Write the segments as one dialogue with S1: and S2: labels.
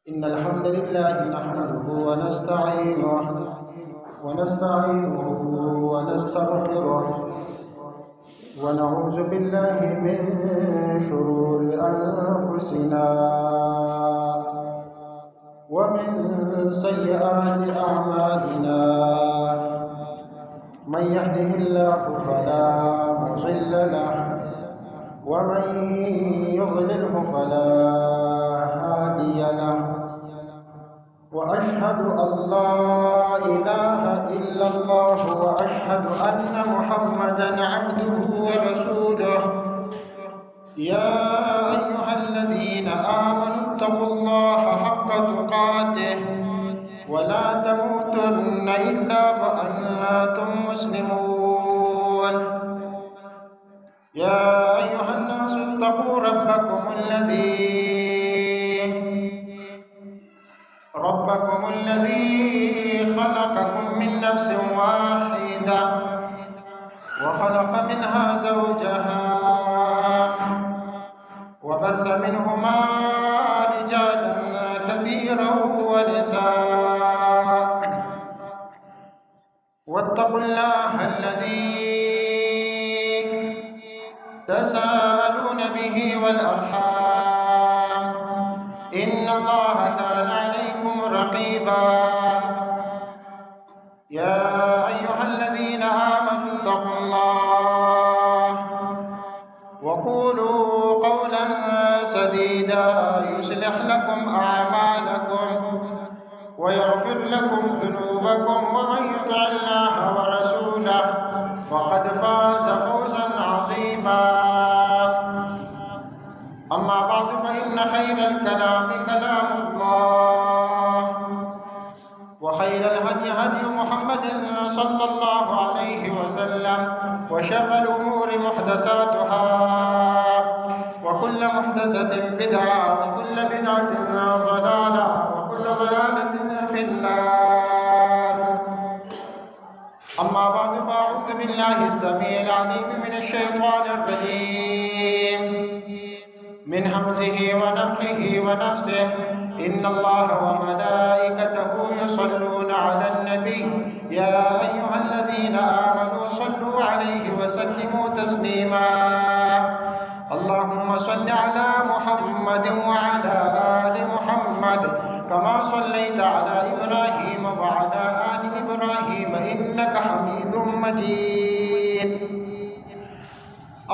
S1: إن الحمد لله نحمده ونستعينه ونستغفره ونعوذ بالله من شرور أنفسنا ومن سيئات أعمالنا. من يهده الله فلا مضل له ومن يضلله فلا هادي له. وأشهد أن لا إله إلا الله وأشهد أن محمدا عبده ورسوله. يا أيها الذين آمنوا اتقوا الله حق تقاته ولا تموتن إلا وأنتم مسلمون. يا أيها الناس اتقوا ربكم الذي خلقكم من نفس واحدة وخلق منها زوجها وبث منهما رجالا كثيرا ونساء. واتقوا الله الذي تساءلون به والأرحام إن الله كان عليكم رقيبا. يا أيها الذين آمنوا اتقوا الله وقولوا قولا سديدا يصلح لكم أعمالكم ويغفر لكم ذنوبكم ومن يطع الله ورسوله فقد فاز فوزا عظيما. أما بعد فإن خير الكلام كلام الله وخير الهدي هدي محمد صلى الله عليه وسلم وشر الأمور محدثاتها وكل محدثة بدعة وكل بدعة ضلالة وكل ضلالة في النار. أما بعد فأعوذ بالله السميع العليم من الشيطان الرجيم من همزه ونفخه ونفسه. إن الله وملائكته يصلون على النبي يا أيها الذين آمنوا صلوا عليه وسلموا تسليما. اللهم صل على محمد وعلى آل محمد كما صليت على إبراهيم وعلى آل إبراهيم إنك حميد مجيد.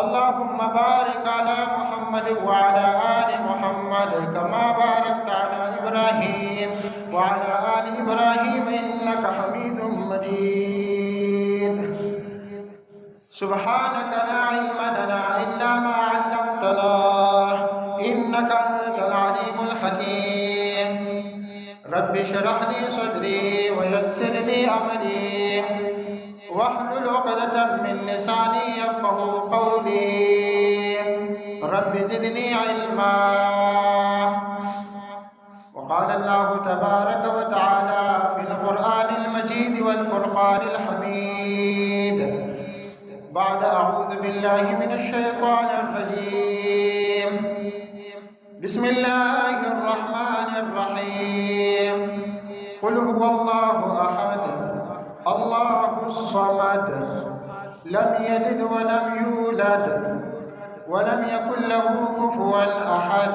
S1: اللهم بارك على محمد وعلى آل محمد كما باركت على إبراهيم وعلى آل إبراهيم إنك حميد مجيد. سبحانك لا علم لنا إلا ما علمتنا إنك أنت العليم الحكيم. رب اشرح لي صدري ويسر لي أمري واحلل عقدة من لساني يفقه قولي. رب زدني علما. وقال الله تبارك وتعالى في القرآن المجيد والفرقان الحميد بعد أعوذ بالله من الشيطان الرجيم بسم الله الرحمن الرحيم. قل هو الله أحد الله الصمد لم يلد ولم يولد ولم يكن له كفوا أحد.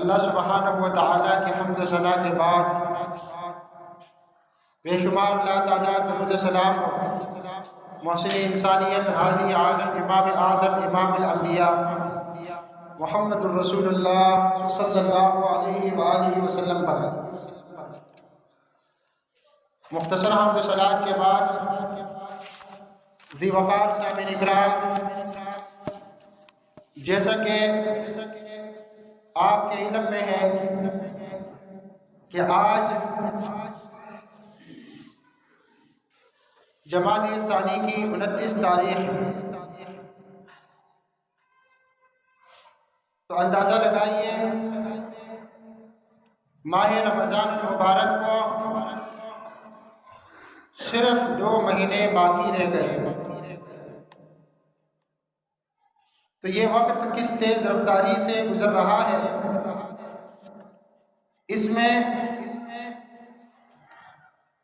S1: اللہ سبحانہ و تعالیٰ کی حمد و ثنا کے بعد بے شمار لا تعداد درود و سلام محسن انسانیت ہادی عالم امام اعظم امام الانبیاء محمد الرسول اللہ صلی اللہ علیہ وآلہ وسلم پر مختصر حمد و صلات کے بعد ذی وقار سامعین اکرام، جیسا کہ آپ کے علم میں ہے کہ آج جمادی الثانی کی 29 تاریخ ہے، تو اندازہ لگائیے ماہ رمضان المبارک کو صرف 2 مہینے باقی رہ گئے، تو یہ وقت کس تیز رفتاری سے گزر رہا ہے۔ اس میں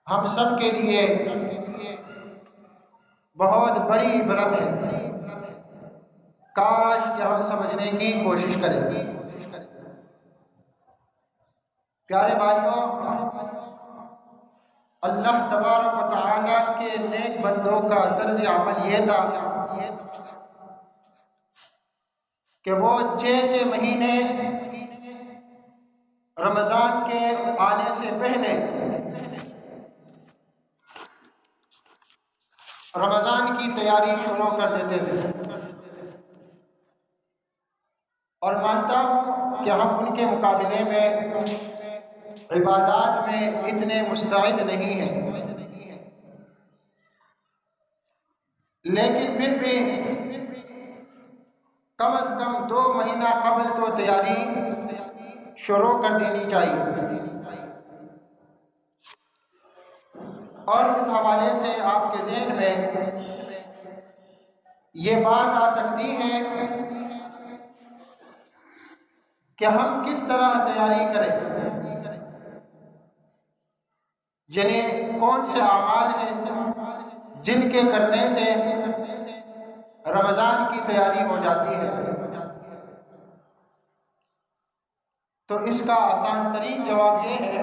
S1: ہم سب کے لیے بہت بڑی عبرت ہے، کاش کہ ہم سمجھنے کی کوشش کریں۔ پیارے بھائیوں، اللہ تبارک و تعالیٰ کے نیک بندوں کا طرز عمل یہ تھا کہ وہ 6 مہینے رمضان کے آنے سے پہلے رمضان کی تیاری شروع کر دیتے تھے، اور مانتا ہوں کہ ہم ان کے مقابلے میں عبادات میں اتنے مستعد نہیں ہیں، لیکن پھر بھی کم از کم 2 مہینہ قبل تو تیاری شروع کر دینی چاہیے۔ اور اس حوالے سے آپ کے ذہن میں یہ بات آ سکتی ہے کہ ہم کس طرح تیاری کریں، یعنی کون سے اعمال ہیں جن کے کرنے سے رمضان کی تیاری ہو جاتی ہے۔ تو اس کا آسان ترین جواب یہ ہے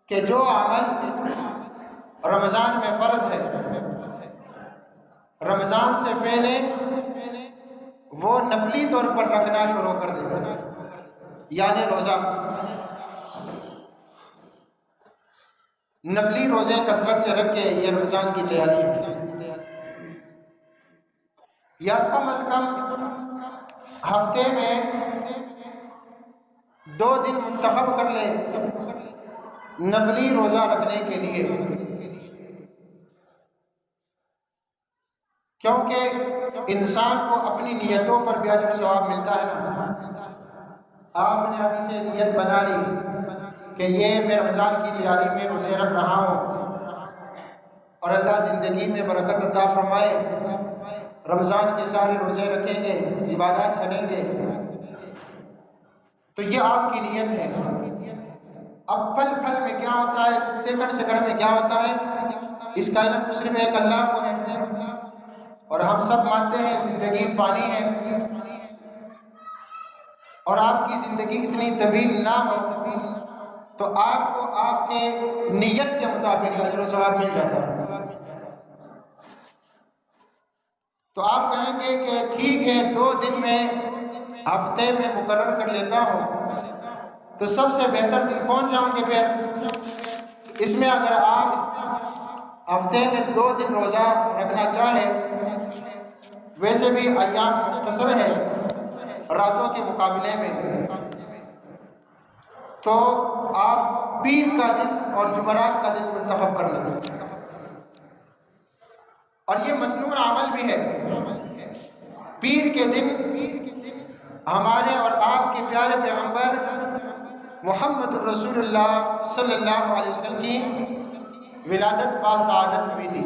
S1: کہ جو عمل رمضان میں فرض ہے، رمضان سے پہلے وہ نفلی طور پر رکھنا شروع کر دیں، یعنی روزہ، نفلی روزے کثرت سے رکھ کے یہ رمضان کی تیاری ہے، یا کم از کم ہفتے میں 2 دن منتخب کر لیں نفلی روزہ رکھنے کے لیے، کیونکہ انسان کو اپنی نیتوں پر بھی اجر و ثواب ملتا ہے نا۔ آپ نے ابھی سے نیت بنا لی کہ یہ میں رمضان کی تیاری میں روزے رکھ رہا ہوں، اور اللہ زندگی میں برکت عطا فرمائے، رمضان کے سارے روزے رکھیں گے، عبادات کریں گے، تو یہ آپ کی نیت ہے۔ اب پل پل میں کیا ہوتا ہے، سیکنڈ سیکنڈ میں کیا ہوتا ہے، اس کا علم تو صرف ایک اللہ کو ہے، اور ہم سب مانتے ہیں زندگی فانی ہے، اور آپ کی زندگی اتنی طویل نہ ہو تو آپ کو آپ کے نیت کے مطابق اجر و ثواب مل جاتا ہے۔ تو آپ کہیں گے کہ ٹھیک ہے 2 دن میں ہفتے میں مقرر کر لیتا ہوں، تو سب سے بہتر دن کون سے ہوں گے پھر؟ اس میں اگر آپ ہفتے میں 2 دن روزہ رکھنا چاہیں، ویسے بھی ایام مختصر ہے راتوں کے مقابلے میں، تو آپ پیر کا دن اور جمعرات کا دن منتخب کر لیں، اور یہ مسنون عمل بھی ہے۔ پیر کے دن ہمارے اور آپ کے پیارے پیغمبر محمد الرسول اللہ صلی اللہ علیہ وسلم کی ولادت باسعادت ہوئی تھی،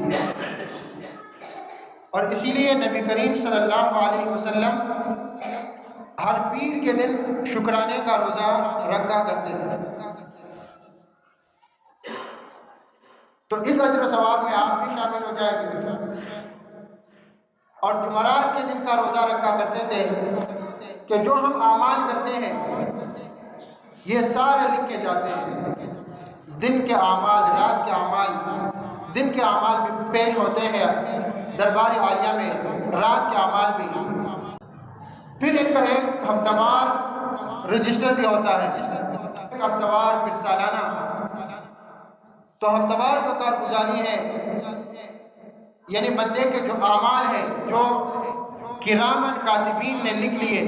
S1: اور اسی لیے نبی کریم صلی اللہ علیہ وسلم ہر پیر کے دن شکرانے کا روزہ رکھا کرتے تھے، تو اس اجر و ثواب میں آپ بھی شامل ہو جائیں گے۔ اور جمعرات کے دن کا روزہ رکھا کرتے تھے، کہ جو ہم اعمال کرتے ہیں یہ سارے لکھے جاتے ہیں، دن کے اعمال، رات کے اعمال، دن کے اعمال بھی پیش ہوتے ہیں دربار عالیہ میں، رات کے اعمال بھی، پھر ان کا ایک ہفتہ وار رجسٹر بھی ہوتا ہے، ایک ہفتہ وار پھر سالانہ۔ تو ہفتہ وار جو کارگزاری ہے یعنی بندے کے جو اعمال ہیں جو کرامن کاتبین نے لکھ لیے،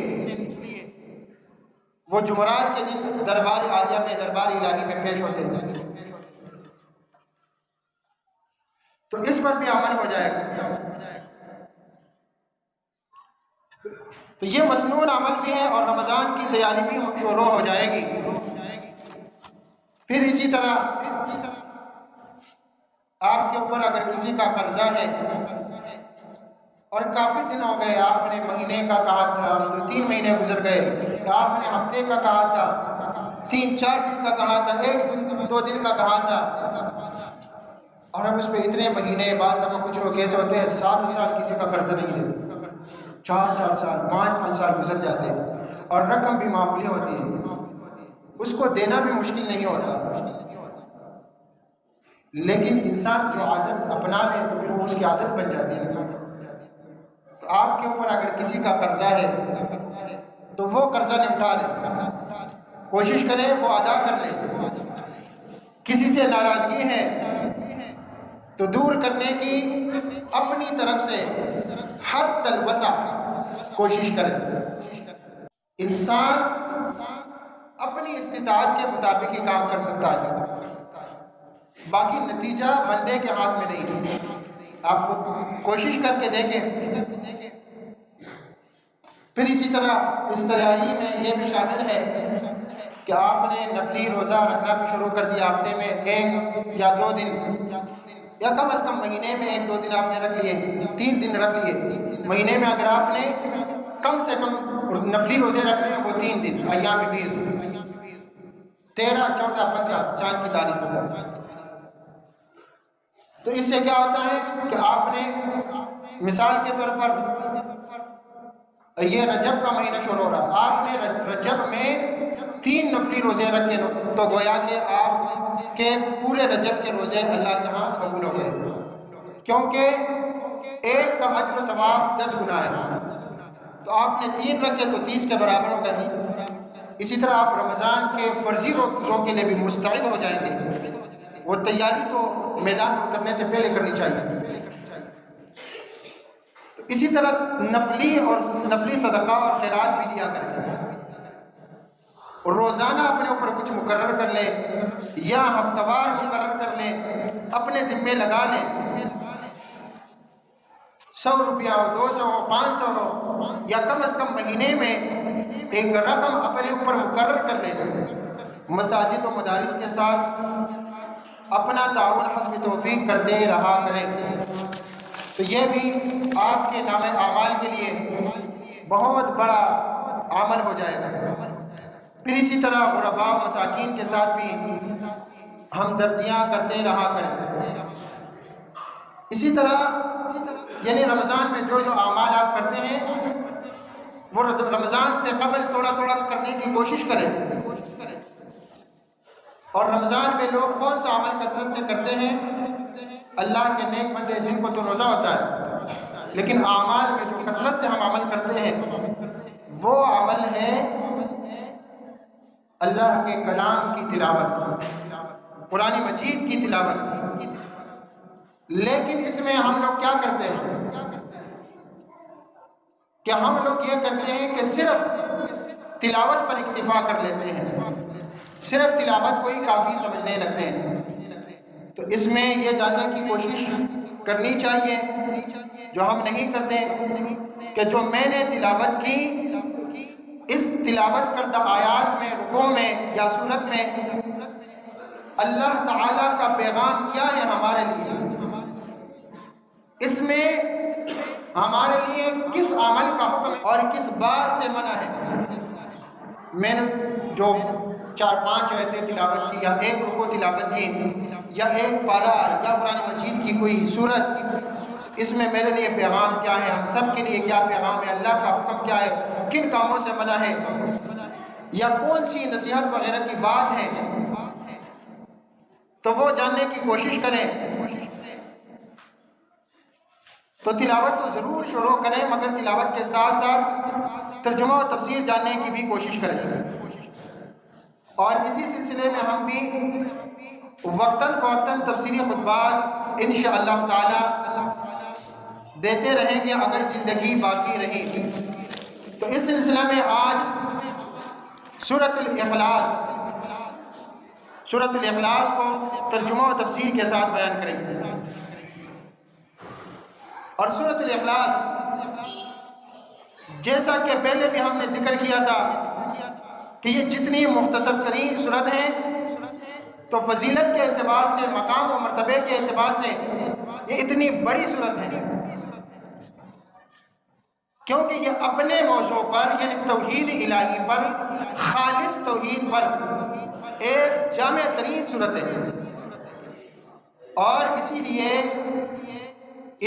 S1: وہ جمعرات کے دن دربار عالیہ میں، دربار الہی میں پیش ہوتے ہیں، تو اس پر بھی عمل ہو جائے گا۔ تو یہ مسنون عمل بھی ہے، اور رمضان کی تیاری بھی شروع ہو جائے گی۔ پھر اسی طرح آپ کے اوپر اگر کسی کا قرضہ ہے اور کافی دن ہو گئے، آپ نے مہینے کا کہا تھا تو 3 مہینے گزر گئے، آپ نے ہفتے کا کہا تھا، 3-4 دن کا کہا تھا، 1-2 دن کا کہا تھا، اور اب اس پہ اتنے مہینے، بعض دفعہ کچھ لوگ ایسے ہوتے ہیں 7 سال کسی کا قرضہ نہیں لیتے، 4 سال 5 سال گزر جاتے ہیں، اور رقم بھی معمولی ہوتی ہے، اس کو دینا بھی مشکل نہیں ہوتا، لیکن انسان جو عادت اپنا لے تو پھر وہ اس کی عادت بن جاتی ہے۔ تو آپ کے اوپر اگر کسی کا قرضہ ہے تو وہ قرضہ نمٹا دیں، کوشش کریں وہ ادا کر لیں۔ کسی سے ناراضگی ہے تو دور کرنے کی اپنی طرف سے حد الوسع کوشش کریں۔ انسان اپنی استطاعت کے مطابق ہی کام کر سکتا ہے، باقی نتیجہ بندے کے ہاتھ میں نہیں ہے۔ آپ کوشش کر کے دیکھیں۔ پھر اسی طرح اس تیاری میں یہ بھی شامل ہے کہ آپ نے نفلی روزہ رکھنا بھی شروع کر دیا، ہفتے میں 1 یا 2 دن، یا کم از کم مہینے میں 1-2 دن آپ نے رکھ لیے، 3 دن رکھ لیے مہینے میں۔ اگر آپ نے کم سے کم نفلی روزے رکھنے وہ 3 دن، ایام بیض 13، 14، 15 چاند کی تاریخ ہوتا ہے۔ تو اس سے کیا ہوتا ہے کہ آپ نے مثال کے طور پر یہ رجب کا مہینہ شروع ہو رہا، آپ نے رجب میں 3 نفلی روزے رکھے تو گویا کہ آپ کے پورے رجب کے روزے اللہ کے ہاں قبول ہو گئے، کیونکہ ایک کا اجر و ثواب 10 گنا ہے، تو آپ نے 3 رکھے تو 30 کے برابر ہو گئے۔ اسی طرح آپ رمضان کے فرضی روزوں کے لیے بھی مستعد ہو جائیں گے، وہ تیاری تو میدان میں اترنے سے پہلے کرنی چاہیے۔ تو اسی طرح نفلی صدقہ اور خیرات بھی دیا کریں، اور روزانہ اپنے اوپر کچھ مقرر کر لیں یا ہفتہ وار مقرر کر لیں، اپنے ذمے لگا لیں، 100 روپیہ ہو، 200 ہو، 500 ہو، یا کم از کم مہینے میں ایک رقم اپنے اوپر مقرر کر لیں۔ مساجد و مدارس کے ساتھ اپنا تعاون حسب توفیق کرتے رہا کریں، تو یہ بھی آپ کے نام اعمال کے لیے بہت بڑا عمل ہو جائے گا۔ پھر اسی طرح غرباء مساکین کے ساتھ بھی ہمدردیاں کرتے رہا کریں۔ اسی طرح یعنی رمضان میں جو اعمال آپ کرتے ہیں وہ رمضان سے قبل تھوڑا تھوڑا کرنے کی کوشش کریں، اور رمضان میں لوگ کون سا عمل کثرت سے کرتے ہیں؟ اللہ کے نیک بندے جن کو تو روزہ ہوتا ہے، لیکن اعمال میں جو کثرت سے ہم عمل کرتے ہیں وہ عمل ہے اللہ کے کلام کی تلاوت، قرآن مجید کی تلاوت۔ لیکن اس میں ہم لوگ کیا کرتے ہیں کہ ہم لوگ یہ کرتے ہیں کہ صرف تلاوت پر اکتفا کر لیتے ہیں، صرف تلاوت کو ہی کافی سمجھنے لگتے ہیں۔ تو اس میں یہ جاننے کی کوشش کرنی چاہیے جو ہم نہیں کرتے کہ جو میں نے تلاوت کی، اس تلاوت کردہ آیات میں، رکوع میں یا سورت میں اللہ تعالیٰ کا پیغام کیا ہے ہمارے لیے، اس میں ہمارے لیے کس عمل کا حکم ہے اور کس بات سے منع ہے۔ میں نے جو 4-5 آیتیں تلاوت کی، یا 1 رکوع تلاوت کی، یا 1 پارہ یا قرآن مجید کی کوئی سورت، اس میں میرے لیے پیغام کیا ہے، ہم سب کے لیے کیا پیغام ہے، اللہ کا حکم کیا ہے، کن کاموں سے منع ہے، یا کون سی نصیحت وغیرہ کی بات ہے، تو وہ جاننے کی کوشش کریں۔ تو تلاوت تو ضرور شروع کریں، مگر تلاوت کے ساتھ ساتھ ترجمہ و تفسیر جاننے کی بھی کوشش کریں۔ اور اسی سلسلے میں ہم بھی وقتاً فوقتاً تفسیری خطبات انشاءاللہ تعالی دیتے رہیں گے اگر زندگی باقی رہی۔ تو اس سلسلہ میں آج سورۃ الاخلاص کو ترجمہ و تفسیر کے ساتھ بیان کریں گے۔ اور سورۃ الاخلاص جیسا کہ پہلے بھی ہم نے ذکر کیا تھا کہ یہ جتنی مختصر ترین سورت ہیں تو فضیلت کے اعتبار سے، مقام و مرتبے کے اعتبار سے یہ اتنی بڑی سورت ہے، کیونکہ یہ اپنے موضوع پر یعنی توحید الہی پر، خالص توحید پر ایک جامع ترین سورت ہے، اور اسی لیے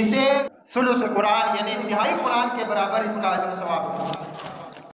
S1: اسے ثلث قرآن یعنی انتہائی قرآن کے برابر اس کا اجر و ثواب ہے۔